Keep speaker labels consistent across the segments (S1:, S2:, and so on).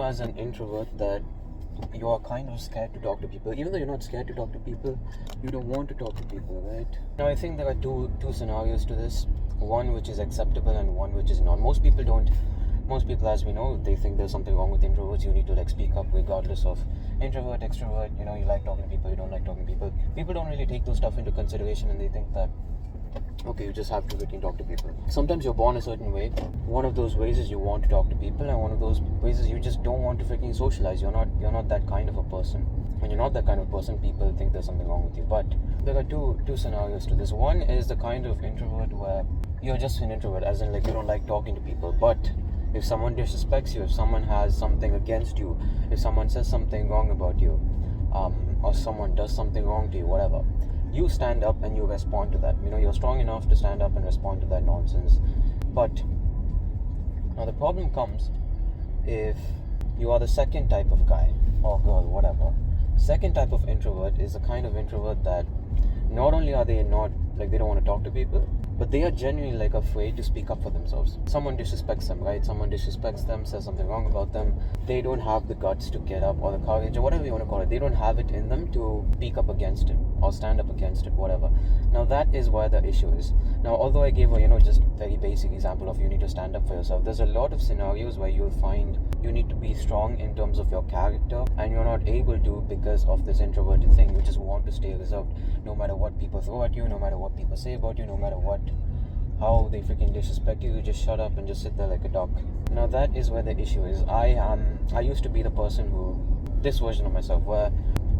S1: as an introvert that you are kind of scared to talk to people. Even though you're not scared to talk to people, you don't want to talk to people, right? Now, I think there are two scenarios to this. One which is acceptable and one which is not. Most people, as we know, they think there's something wrong with introverts. You need to speak up regardless of introvert, extrovert. You like talking to people, you don't like talking to people. People don't really take those stuff into consideration, and they think that okay, you just have to freaking talk to people. Sometimes you're born a certain way. One of those ways is you want to talk to people, and one of those ways is you just don't want to freaking socialize. You're not that kind of a person. When you're not that kind of person, people think there's something wrong with you. But there are two scenarios to this. One is the kind of introvert where you're just an introvert, as in you don't like talking to people. But if someone disrespects you, if someone has something against you, if someone says something wrong about you, or someone does something wrong to you, whatever, you stand up and you respond to that. You're strong enough to stand up and respond to that nonsense. But now the problem comes if you are the second type of guy or girl, whatever. Second type of introvert is the kind of introvert that not only are they not they don't want to talk to people, but they are genuinely afraid to speak up for themselves. Someone disrespects them, right? Someone disrespects them, says something wrong about them. They don't have the guts to get up, or the courage, or whatever you want to call it. They don't have it in them to speak up against it or stand up against it, whatever. Now that is where the issue is. Now, although I gave a just very basic example of you need to stand up for yourself, there's a lot of scenarios where you'll find you need to be strong in terms of your character, and you're not able to because of this introverted thing. You just want to stay reserved, no matter what people throw at you, no matter what people say about you, no matter how they freaking disrespect you. You just shut up and just sit there like a dog. Now that is where the issue is. I used to be the person who, this version of myself, where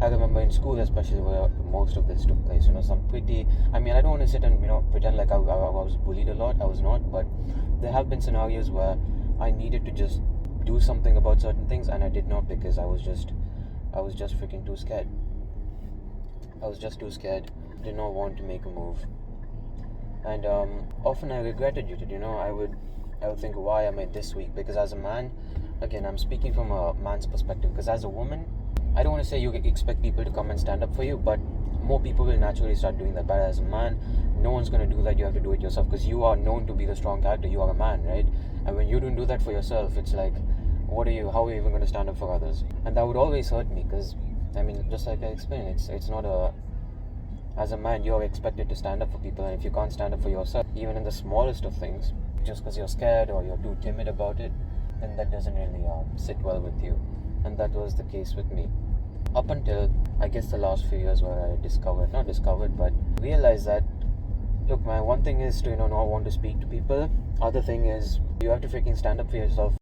S1: I remember in school especially where most of this took place, I don't want to sit and pretend like I was bullied a lot. I was not, but there have been scenarios where I needed to just do something about certain things, and I did not, because I was just freaking too scared. I was just too scared. Did not want to make a move. And often I regretted it. I would think, why am I this weak? Because as a man, again, I'm speaking from a man's perspective, because as a woman, I don't want to say you expect people to come and stand up for you, but more people will naturally start doing that. But as a man, no one's going to do that. You have to do it yourself, because you are known to be the strong character. You are a man, right? And when you don't do that for yourself, it's like, how are you even going to stand up for others? And that would always hurt me, because just like I explained, it's not as a man, you're expected to stand up for people, and if you can't stand up for yourself, even in the smallest of things, just because you're scared or you're too timid about it, then that doesn't really sit well with you. And that was the case with me. Up until, I guess, the last few years, where I realized that, look man, one thing is to not want to speak to people. Other thing is, you have to freaking stand up for yourself.